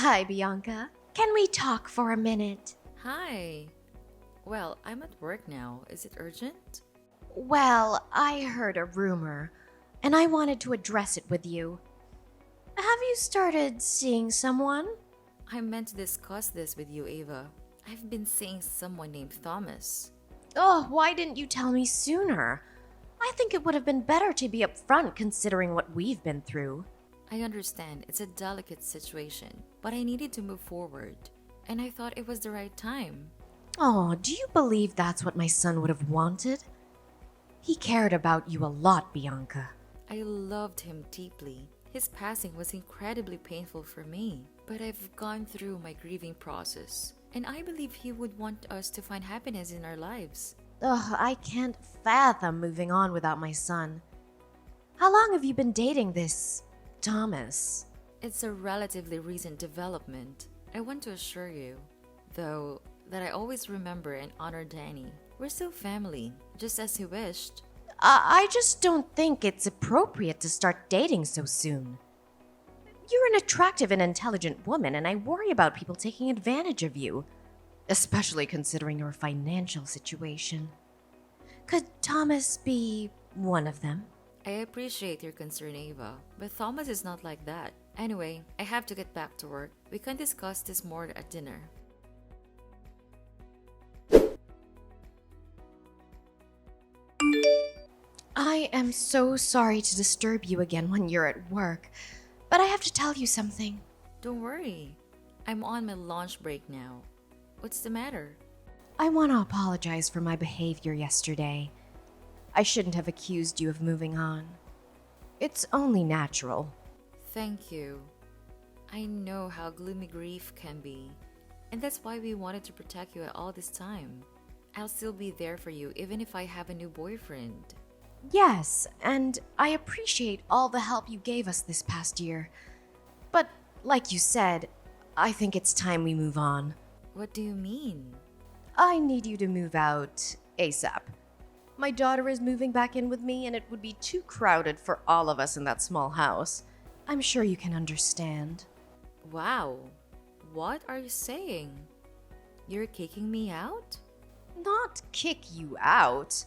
Hi, Bianca. Can we talk for a minute? Hi. Well, I'm at work now. Is it urgent? Well, I heard a rumor, and I wanted to address it with you. Have you started seeing someone? I meant to discuss this with you, Ava. I've been seeing someone named Thomas. Oh, why didn't you tell me sooner? I think it would have been better to be upfront considering what we've been through. I understand it's a delicate situation, but I needed to move forward, and I thought it was the right time. Oh, do you believe that's what my son would have wanted? He cared about you a lot, Bianca. I loved him deeply. His passing was incredibly painful for me, but I've gone through my grieving process, and I believe he would want us to find happiness in our lives. Ugh, I can't fathom moving on without my son. How long have you been dating this Thomas? It's a relatively recent development. I want to assure you, though, that I always remember and honor Danny. We're still family, just as he wished. I just don't think it's appropriate to start dating so soon. You're an attractive and intelligent woman, and I worry about people taking advantage of you, especially considering your financial situation. Could Thomas be one of them? I appreciate your concern, Ava, but Thomas is not like that. Anyway, I have to get back to work. We can discuss this more at dinner. I am so sorry to disturb you again when you're at work, but I have to tell you something. Don't worry. I'm on my lunch break now. What's the matter? I want to apologize for my behavior yesterday. I shouldn't have accused you of moving on. It's only natural. Thank you. I know how gloomy grief can be, and that's why we wanted to protect you at all this time. I'll still be there for you even if I have a new boyfriend. Yes, and I appreciate all the help you gave us this past year. But, like you said, I think it's time we move on. What do you mean? I need you to move out ASAP. My daughter is moving back in with me, and it would be too crowded for all of us in that small house. I'm sure you can understand. Wow. What are you saying? You're kicking me out? Not kick you out.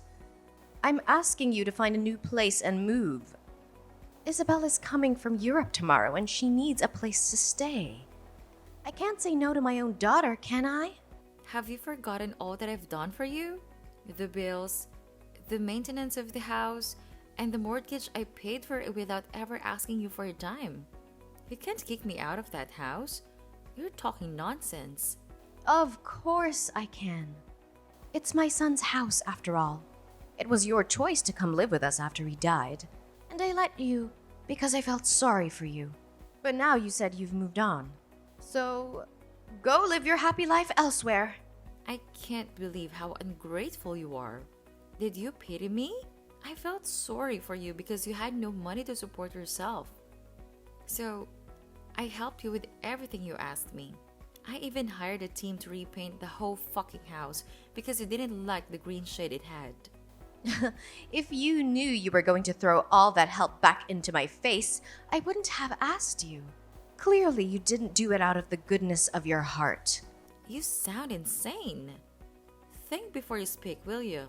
I'm asking you to find a new place and move. Isabelle is coming from Europe tomorrow, and she needs a place to stay. I can't say no to my own daughter, can I? Have you forgotten all that I've done for you? The bills, the maintenance of the house, and the mortgage I paid for it without ever asking you for a dime. You can't kick me out of that house. You're talking nonsense. Of course I can. It's my son's house, after all. It was your choice to come live with us after he died, and I let you because I felt sorry for you. But now you said you've moved on. So, go live your happy life elsewhere. I can't believe how ungrateful you are. Did you pity me? I felt sorry for you because you had no money to support yourself. So, I helped you with everything you asked me. I even hired a team to repaint the whole fucking house because you didn't like the green shade it had. If you knew you were going to throw all that help back into my face, I wouldn't have asked you. Clearly, you didn't do it out of the goodness of your heart. You sound insane. Think before you speak, will you?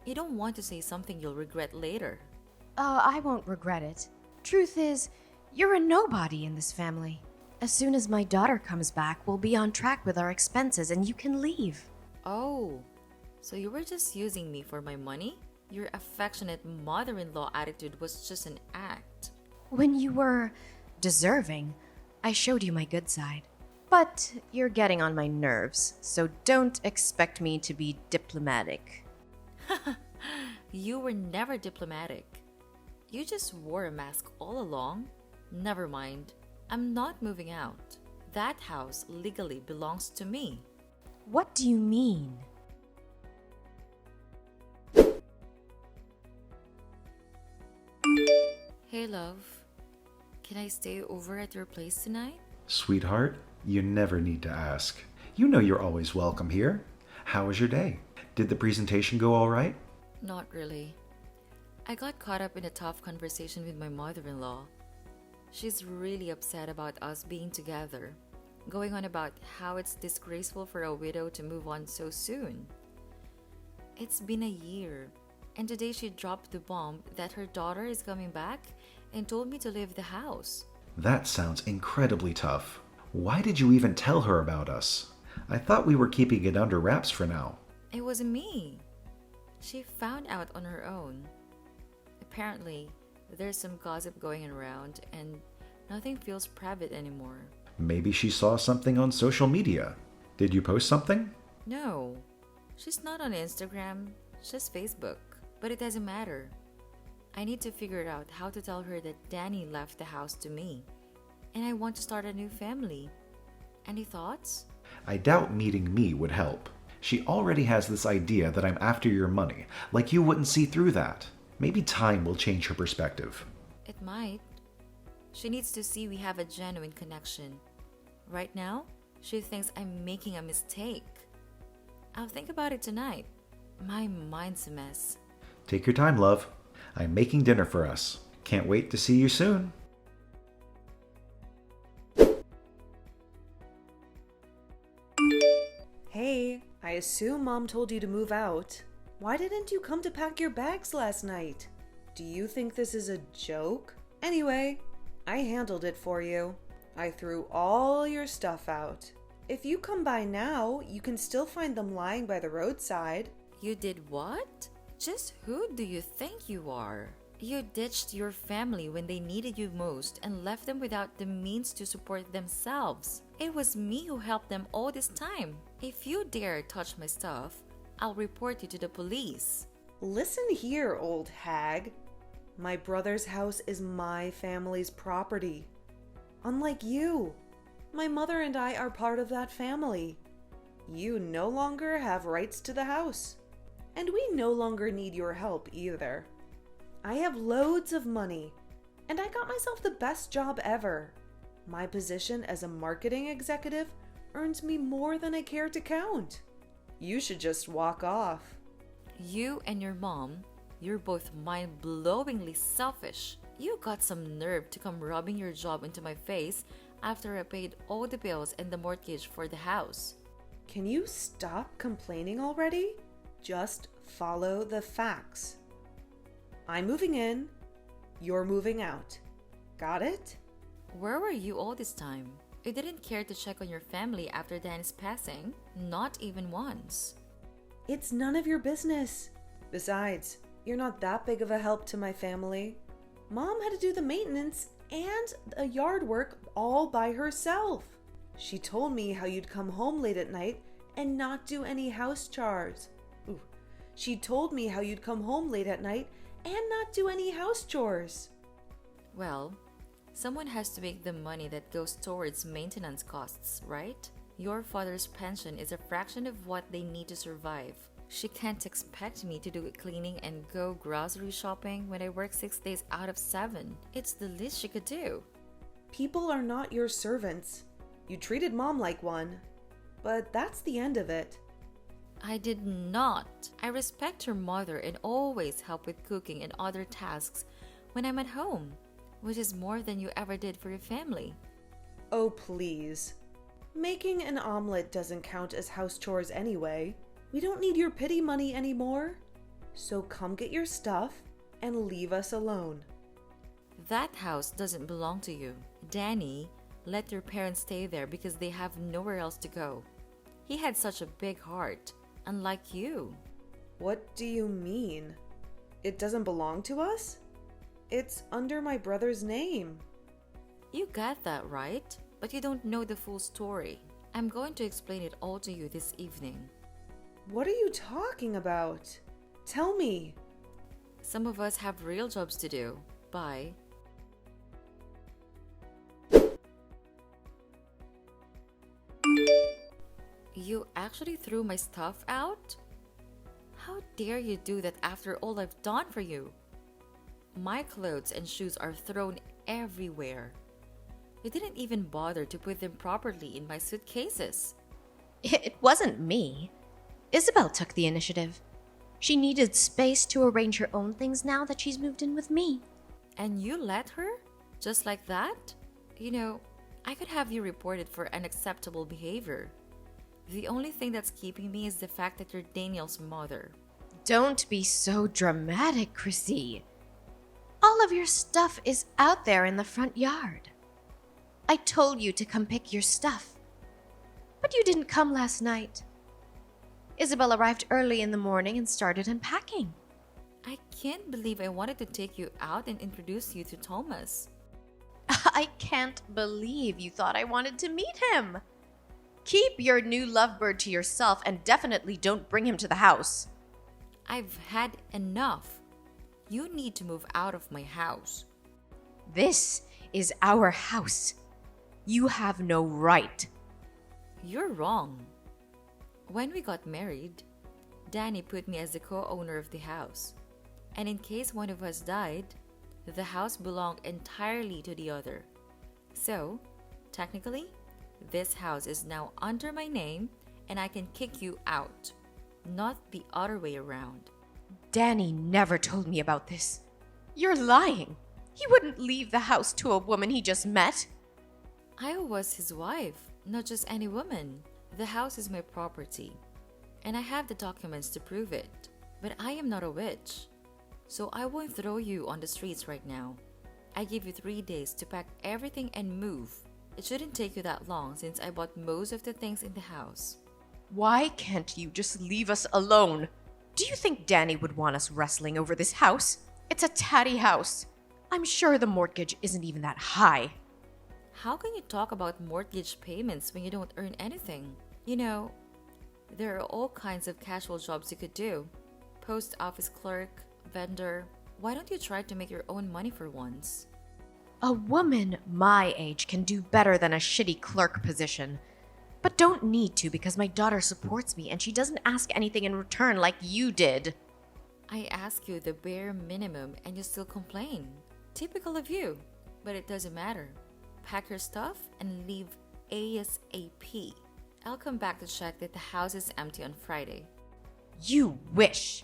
You don't want to say something you'll regret later. I won't regret it. Truth is, you're a nobody in this family. As soon as my daughter comes back, we'll be on track with our expenses and you can leave. Oh, so you were just using me for my money? Your affectionate mother-in-law attitude was just an act. When you were deserving, I showed you my good side. But you're getting on my nerves, so don't expect me to be diplomatic. You were never diplomatic. You just wore a mask all along. Never mind. I'm not moving out. That house legally belongs to me. What do you mean? Hey, love. Can I stay over at your place tonight? Sweetheart, you never need to ask. You know you're always welcome here. How was your day? Did the presentation go all right? Not really. I got caught up in a tough conversation with my mother-in-law. She's really upset about us being together. going on about how it's disgraceful for a widow to move on so soon. It's been a year, and today she dropped the bomb that her daughter is coming back and told me to leave the house. That sounds incredibly tough. Why did you even tell her about us? I thought we were keeping it under wraps for now. It wasn't me. She found out on her own. Apparently, there's some gossip going around and nothing feels private anymore. Maybe she saw something on social media. Did you post something? No, she's not on Instagram, just Facebook. But it doesn't matter. I need to figure out how to tell her that Danny left the house to me, and I want to start a new family. Any thoughts? I doubt meeting me would help. She already has this idea that I'm after your money, like you wouldn't see through that. Maybe time will change her perspective. It might. She needs to see we have a genuine connection. Right now, she thinks I'm making a mistake. I'll think about it tonight. My mind's a mess. Take your time, love. I'm making dinner for us. Can't wait to see you soon. Hey, I assume Mom told you to move out. Why didn't you come to pack your bags last night? Do you think this is a joke? Anyway, I handled it for you. I threw all your stuff out. If you come by now, you can still find them lying by the roadside. You did what? Just who do you think you are? You ditched your family when they needed you most and left them without the means to support themselves. It was me who helped them all this time. If you dare touch my stuff, I'll report you to the police. Listen here, old hag. My brother's house is my family's property. Unlike you, my mother and I are part of that family. You no longer have rights to the house. And we no longer need your help either. I have loads of money, and I got myself the best job ever. My position as a marketing executive earns me more than I care to count. You should just walk off. You and your mom, you're both mind-blowingly selfish. You got some nerve to come rubbing your job into my face after I paid all the bills and the mortgage for the house. Can you stop complaining already? Just follow the facts. I'm moving in, you're moving out. Got it? Where were you all this time? You didn't care to check on your family after Dan's passing, not even once. It's none of your business. Besides, you're not that big of a help to my family. Mom had to do the maintenance and the yard work all by herself. She told me how you'd come home late at night and not do any house chores. She told me how you'd come home late at night and not do any house chores. Well, someone has to make the money that goes towards maintenance costs, right? Your father's pension is a fraction of what they need to survive. She can't expect me to do cleaning and go grocery shopping when I work 6 days out of 7. It's the least she could do. People are not your servants. You treated Mom like one. But that's the end of it. I did not. I respect her mother and always help with cooking and other tasks when I'm at home, which is more than you ever did for your family. Oh, please. Making an omelet doesn't count as house chores anyway. We don't need your pity money anymore. So come get your stuff and leave us alone. That house doesn't belong to you. Danny let your parents stay there because they have nowhere else to go. He had such a big heart, unlike you. What do you mean? It doesn't belong to us? It's under my brother's name. You got that right, but you don't know the full story. I'm going to explain it all to you this evening. What are you talking about? Tell me. Some of us have real jobs to do. Bye. You actually threw my stuff out? How dare you do that after all I've done for you? My clothes and shoes are thrown everywhere. You didn't even bother to put them properly in my suitcases. It wasn't me. Isabelle took the initiative. She needed space to arrange her own things now that she's moved in with me. And you let her? Just like that? You know, I could have you reported for unacceptable behavior. The only thing that's keeping me is the fact that you're Daniel's mother. Don't be so dramatic, Chrissy. All of your stuff is out there in the front yard. I told you to come pick your stuff, but you didn't come last night. Isabelle arrived early in the morning and started unpacking. I can't believe I wanted to take you out and introduce you to Thomas. I can't believe you thought I wanted to meet him. Keep your new lovebird to yourself and definitely don't bring him to the house. I've had enough. You need to move out of my house. This is our house. You have no right. You're wrong. When we got married, Danny put me as the co-owner of the house. And in case one of us died, the house belonged entirely to the other. So, technically, this house is now under my name and I can kick you out, not the other way around. Danny never told me about this. You're lying. He wouldn't leave the house to a woman he just met. I was his wife, not just any woman. The house is my property, and I have the documents to prove it. But I am not a witch, so I won't throw you on the streets right now. I give you 3 days to pack everything and move. It shouldn't take you that long since I bought most of the things in the house. Why can't you just leave us alone? Do you think Danny would want us wrestling over this house? It's a tatty house. I'm sure the mortgage isn't even that high. How can you talk about mortgage payments when you don't earn anything? You know, there are all kinds of casual jobs you could do. Post office clerk, vendor. Why don't you try to make your own money for once? A woman my age can do better than a shitty clerk position. But don't need to because my daughter supports me and she doesn't ask anything in return like you did. I ask you the bare minimum and you still complain. Typical of you, but it doesn't matter. Pack your stuff and leave ASAP. I'll come back to check that the house is empty on Friday. You wish.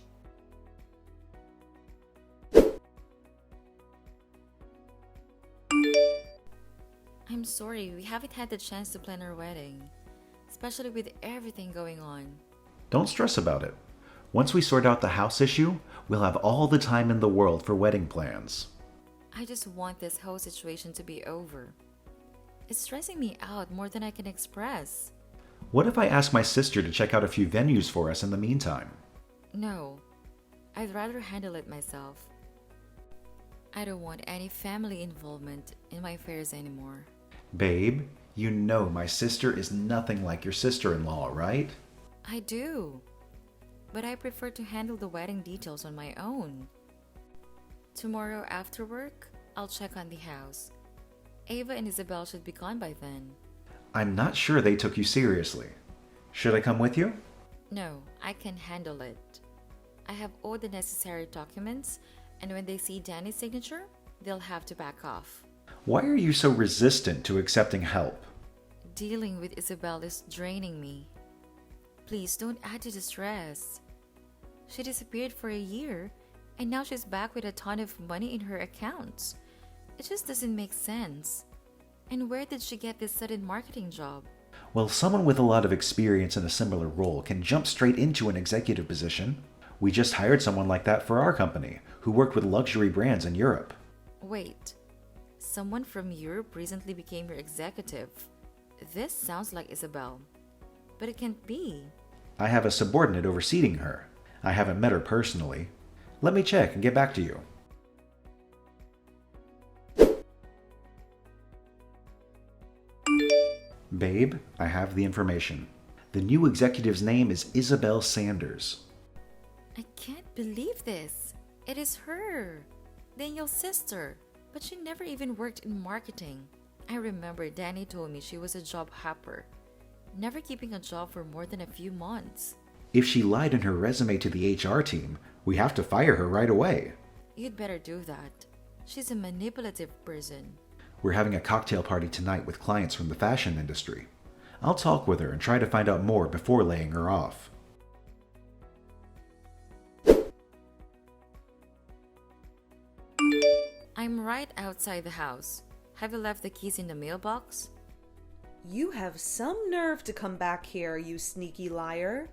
I'm sorry, we haven't had the chance to plan our wedding, especially with everything going on. Don't stress about it. Once we sort out the house issue, we'll have all the time in the world for wedding plans. I just want this whole situation to be over. It's stressing me out more than I can express. What if I ask my sister to check out a few venues for us in the meantime? No, I'd rather handle it myself. I don't want any family involvement in my affairs anymore. Babe, you know my sister is nothing like your sister-in-law, right? I do, but I prefer to handle the wedding details on my own. Tomorrow after work, I'll check on the house. Ava and Isabelle should be gone by then. I'm not sure they took you seriously. Should I come with you? No, I can handle it. I have all the necessary documents, and when they see Danny's signature, they'll have to back off. Why are you so resistant to accepting help? Dealing with Isabelle is draining me. Please don't add to the stress. She disappeared for a year, and now she's back with a ton of money in her accounts. It just doesn't make sense. And where did she get this sudden marketing job? Well, someone with a lot of experience in a similar role can jump straight into an executive position. We just hired someone like that for our company, who worked with luxury brands in Europe. Wait, someone from Europe recently became your executive. This sounds like Isabelle, but it can't be. I have a subordinate overseeing her. I haven't met her personally. Let me check and get back to you. Babe, I have the information. The new executive's name is Isabelle Sanders. I can't believe this. It is her, Daniel's sister, but she never even worked in marketing. I remember Danny told me she was a job hopper, never keeping a job for more than a few months. If she lied in her resume to the HR team, we have to fire her right away. You'd better do that. She's a manipulative person. We're having a cocktail party tonight with clients from the fashion industry. I'll talk with her and try to find out more before laying her off. I'm right outside the house. Have you left the keys in the mailbox? You have some nerve to come back here, you sneaky liar.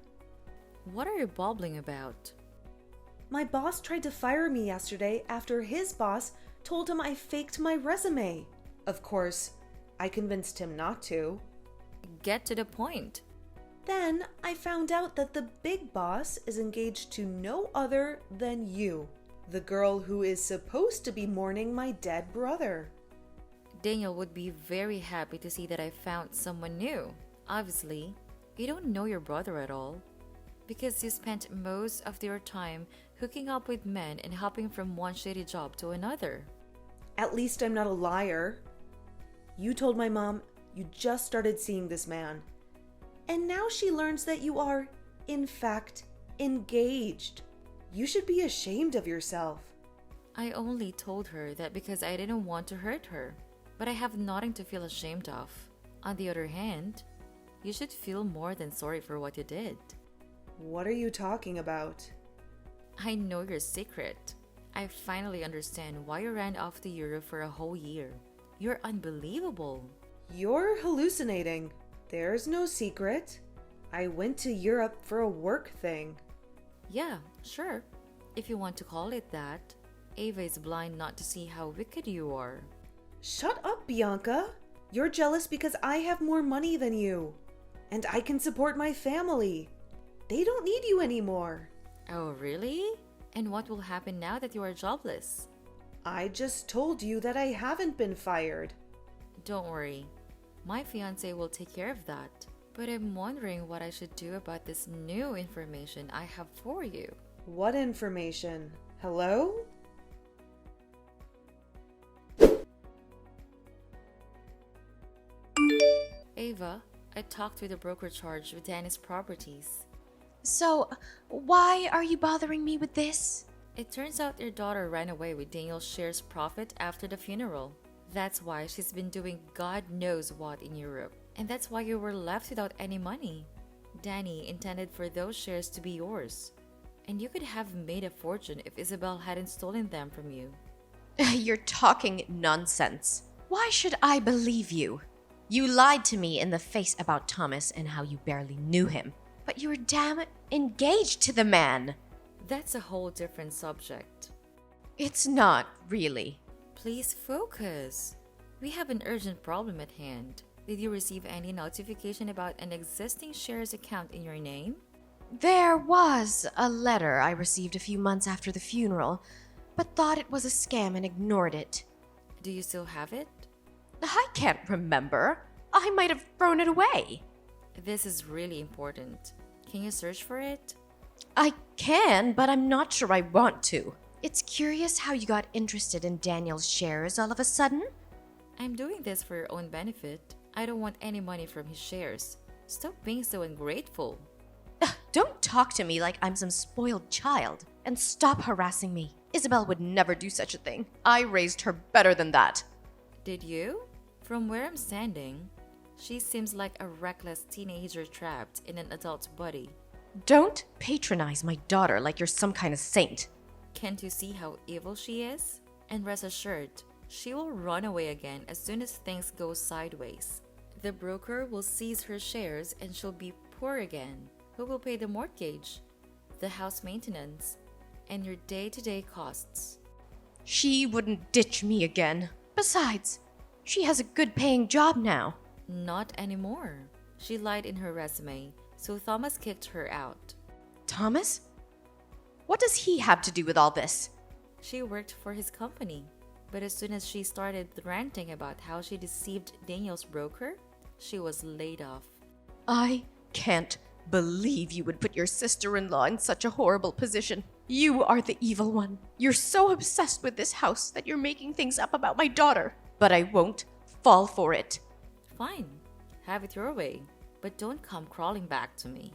What are you babbling about? My boss tried to fire me yesterday after his boss told him I faked my resume. Of course, I convinced him not to. Get to the point. Then I found out that the big boss is engaged to no other than you, the girl who is supposed to be mourning my dead brother. Daniel would be very happy to see that I found someone new. Obviously, you don't know your brother at all, because you spent most of your time hooking up with men and hopping from one shady job to another. At least I'm not a liar. You told my mom you just started seeing this man. And now she learns that you are, in fact, engaged. You should be ashamed of yourself. I only told her that because I didn't want to hurt her, but I have nothing to feel ashamed of. On the other hand, you should feel more than sorry for what you did. What are you talking about? I know your secret. I finally understand why you ran off to Europe for a whole year. You're unbelievable. You're hallucinating. There's no secret. I went to Europe for a work thing. Yeah, sure. If you want to call it that. Ava is blind not to see how wicked you are. Shut up, Bianca. You're jealous because I have more money than you. And I can support my family. They don't need you anymore. Oh, really? And what will happen now that you are jobless? I just told you that I haven't been fired. Don't worry. My fiancé will take care of that. But I'm wondering what I should do about this new information I have for you. What information? Hello? Ava, I talked with the broker charged with Danny's properties. So, why are you bothering me with this? It turns out your daughter ran away with Daniel's shares profit after the funeral. That's why she's been doing God knows what in Europe. And that's why you were left without any money. Danny intended for those shares to be yours. And you could have made a fortune if Isabelle hadn't stolen them from you. You're talking nonsense. Why should I believe you? You lied to me in the face about Thomas and how you barely knew him. But you were damn engaged to the man. That's a whole different subject. It's not, really. Please focus. We have an urgent problem at hand. Did you receive any notification about an existing shares account in your name? There was a letter I received a few months after the funeral, but thought it was a scam and ignored it. Do you still have it? I can't remember. I might have thrown it away. This is really important. Can you search for it? I can, but I'm not sure I want to. It's curious how you got interested in Daniel's shares all of a sudden. I'm doing this for your own benefit. I don't want any money from his shares. Stop being so ungrateful. Don't talk to me like I'm some spoiled child. And stop harassing me. Isabelle would never do such a thing. I raised her better than that. Did you? From where I'm standing, she seems like a reckless teenager trapped in an adult's body. Don't patronize my daughter like you're some kind of saint. Can't you see how evil she is? And rest assured, she will run away again as soon as things go sideways. The broker will seize her shares and she'll be poor again. Who will pay the mortgage, the house maintenance, and your day-to-day costs? She wouldn't ditch me again. Besides, she has a good paying job now. Not anymore. She lied in her resume, so Thomas kicked her out. Thomas? What does he have to do with all this? She worked for his company, but as soon as she started ranting about how she deceived Daniel's broker, she was laid off. I can't believe you would put your sister-in-law in such a horrible position. You are the evil one. You're so obsessed with this house that you're making things up about my daughter. But I won't fall for it. Fine, have it your way, but don't come crawling back to me.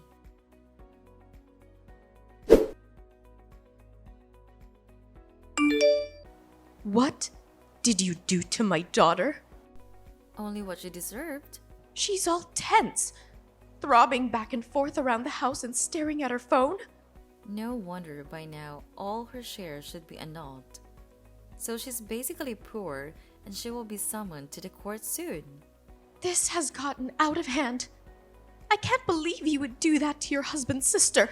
What did you do to my daughter? Only what she deserved. She's all tense, throbbing back and forth around the house and staring at her phone. No wonder by now all her shares should be annulled. So she's basically poor and she will be summoned to the court soon. This has gotten out of hand. I can't believe you would do that to your husband's sister.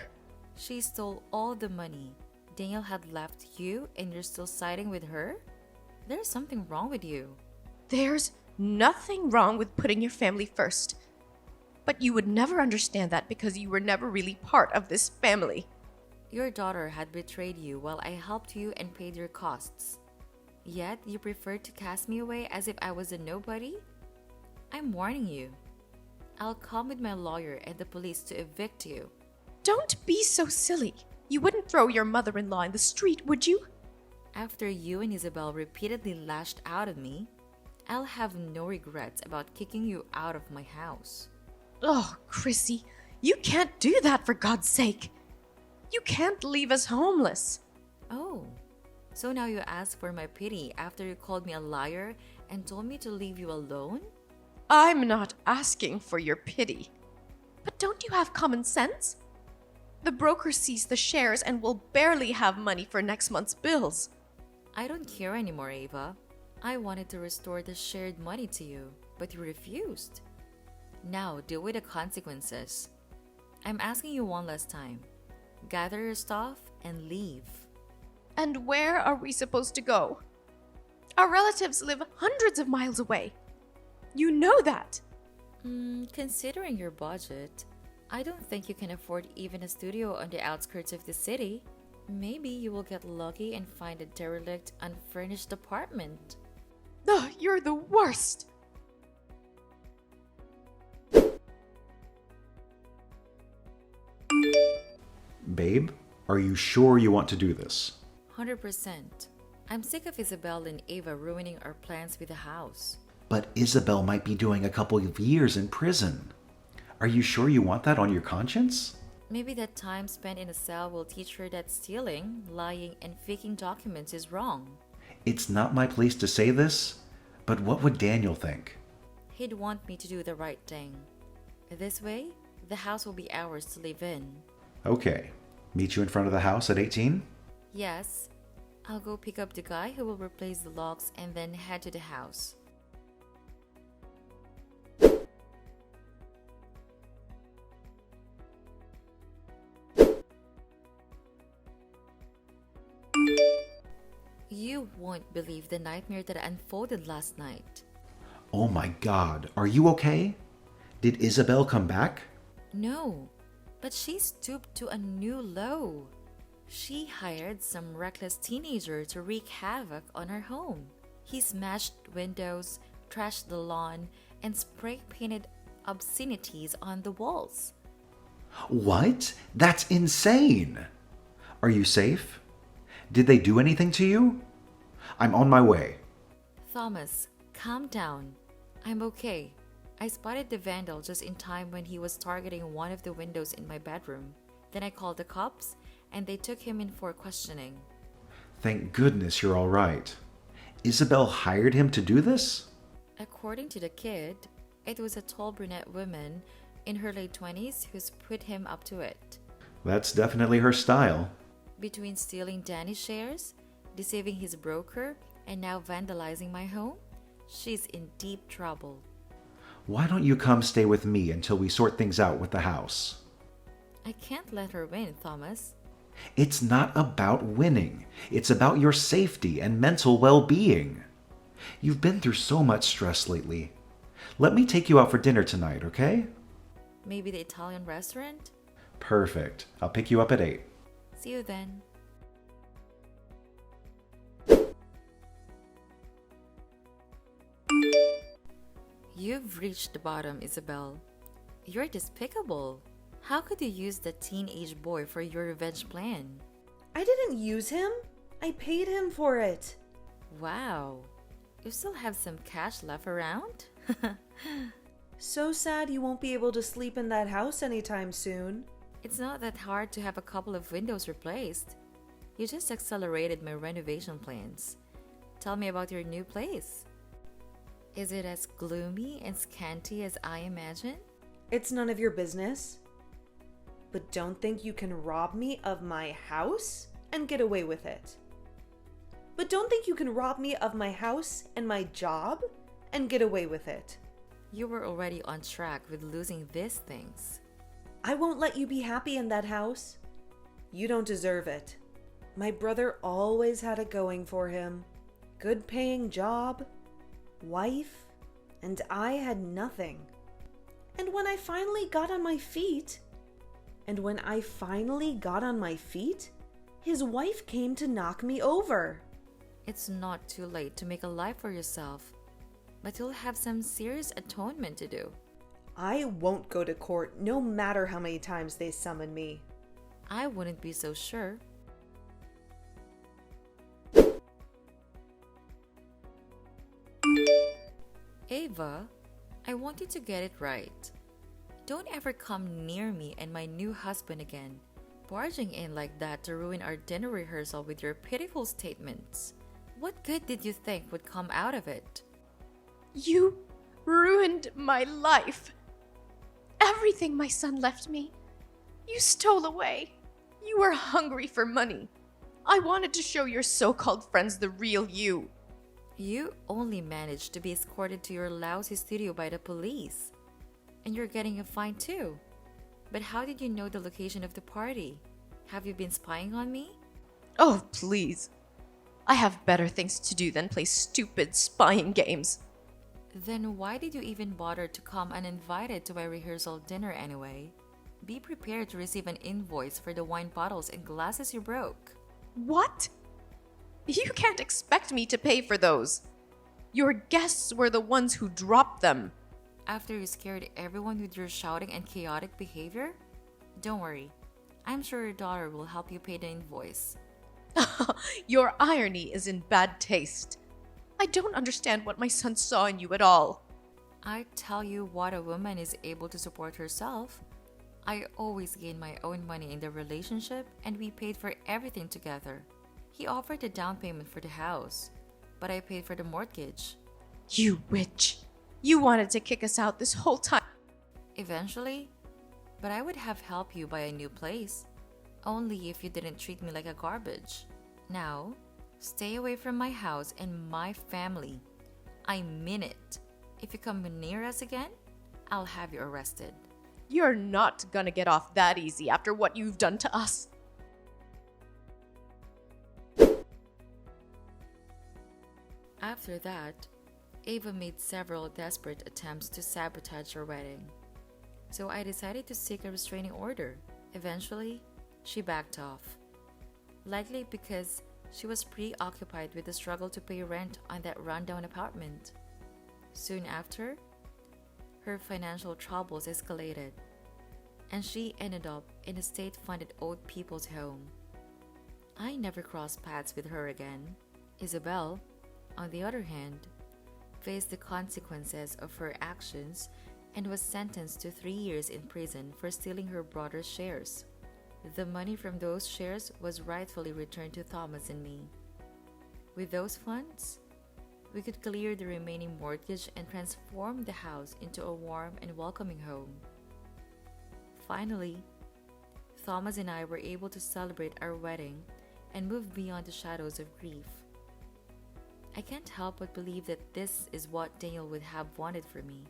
She stole all the money Daniel had left you and you're still siding with her? There's something wrong with you. There's nothing wrong with putting your family first. But you would never understand that because you were never really part of this family. Your daughter had betrayed you while I helped you and paid your costs. Yet you preferred to cast me away as if I was a nobody? I'm warning you. I'll come with my lawyer and the police to evict you. Don't be so silly. You wouldn't throw your mother-in-law in the street, would you? After you and Isabelle repeatedly lashed out at me, I'll have no regrets about kicking you out of my house. Oh, Chrissy, you can't do that for God's sake. You can't leave us homeless. Oh, so now you ask for my pity after you called me a liar and told me to leave you alone? I'm not asking for your pity. But don't you have common sense? The broker sees the shares and will barely have money for next month's bills. I don't care anymore, Ava. I wanted to restore the shared money to you, but you refused. Now deal with the consequences. I'm asking you one last time. Gather your stuff and leave. And where are we supposed to go? Our relatives live hundreds of miles away. You know that. Considering your budget, I don't think you can afford even a studio on the outskirts of the city. Maybe you will get lucky and find a derelict, unfurnished apartment. Ugh, you're the worst. Babe, are you sure you want to do this? 100%. I'm sick of Isabelle and Ava ruining our plans with the house. But Isabelle might be doing a couple of years in prison. Are you sure you want that on your conscience? Maybe that time spent in a cell will teach her that stealing, lying, and faking documents is wrong. It's not my place to say this, but what would Daniel think? He'd want me to do the right thing. This way, the house will be ours to live in. Okay, meet you in front of the house at 18? Yes, I'll go pick up the guy who will replace the locks and then head to the house. You won't believe the nightmare that unfolded last night. Oh my god, are you okay? Did Isabelle come back? No, but she stooped to a new low. She hired some reckless teenager to wreak havoc on her home. He smashed windows, trashed the lawn, and spray painted obscenities on the walls. What? That's insane! Are you safe? Did they do anything to you? I'm on my way. Thomas, calm down. I'm okay. I spotted the vandal just in time when he was targeting one of the windows in my bedroom. Then I called the cops, and they took him in for questioning. Thank goodness you're all right. Isabelle hired him to do this? According to the kid, it was a tall brunette woman in her late 20s who's put him up to it. That's definitely her style. Between stealing Danny's shares, deceiving his broker, and now vandalizing my home, she's in deep trouble. Why don't you come stay with me until we sort things out with the house? I can't let her win, Thomas. It's not about winning. It's about your safety and mental well-being. You've been through so much stress lately. Let me take you out for dinner tonight, okay? Maybe the Italian restaurant? Perfect. I'll pick you up at 8. See you then. You've reached the bottom, Isabelle. You're despicable. How could you use that teenage boy for your revenge plan? I didn't use him. I paid him for it. Wow. You still have some cash left around? So sad you won't be able to sleep in that house anytime soon. It's not that hard to have a couple of windows replaced. You just accelerated my renovation plans. Tell me about your new place. Is it as gloomy and scanty as I imagine? It's none of your business. But don't think you can rob me of my house and get away with it. But don't think you can rob me of my house and my job and get away with it. You were already on track with losing these things. I won't let you be happy in that house. You don't deserve it. My brother always had it going for him. Good paying job, wife, and I had nothing. And when I finally got on my feet, his wife came to knock me over. It's not too late to make a life for yourself, but you'll have some serious atonement to do. I won't go to court no matter how many times they summon me. I wouldn't be so sure. Ava, I want you to get it right. Don't ever come near me and my new husband again, barging in like that to ruin our dinner rehearsal with your pitiful statements. What good did you think would come out of it? You ruined my life. Everything my son left me, you stole away. You were hungry for money. I wanted to show your so-called friends the real you. You only managed to be escorted to your lousy studio by the police. And you're getting a fine too. But how did you know the location of the party? Have you been spying on me? Oh, please. I have better things to do than play stupid spying games. Then why did you even bother to come uninvited to my rehearsal dinner anyway? Be prepared to receive an invoice for the wine bottles and glasses you broke. What? You can't expect me to pay for those. Your guests were the ones who dropped them. After you scared everyone with your shouting and chaotic behavior? Don't worry. I'm sure your daughter will help you pay the invoice. Your irony is in bad taste. I don't understand what my son saw in you at all. I tell you what, a woman is able to support herself. I always gain my own money in the relationship, and we paid for everything together. He offered a down payment for the house, but I paid for the mortgage. You witch. You wanted to kick us out this whole time. Eventually, but I would have helped you buy a new place, only if you didn't treat me like a garbage. Now, stay away from my house and my family. I mean it. If you come near us again, I'll have you arrested. You're not gonna get off that easy after what you've done to us. After that, Ava made several desperate attempts to sabotage our wedding. So I decided to seek a restraining order. Eventually, she backed off. Likely because she was preoccupied with the struggle to pay rent on that rundown apartment. Soon after, her financial troubles escalated, and she ended up in a state-funded old people's home. I never crossed paths with her again. Isabelle, on the other hand, faced the consequences of her actions and was sentenced to 3 years in prison for stealing her brother's shares. The money from those shares was rightfully returned to Thomas and me. With those funds, we could clear the remaining mortgage and transform the house into a warm and welcoming home. Finally, Thomas and I were able to celebrate our wedding and move beyond the shadows of grief. I can't help but believe that this is what Daniel would have wanted for me.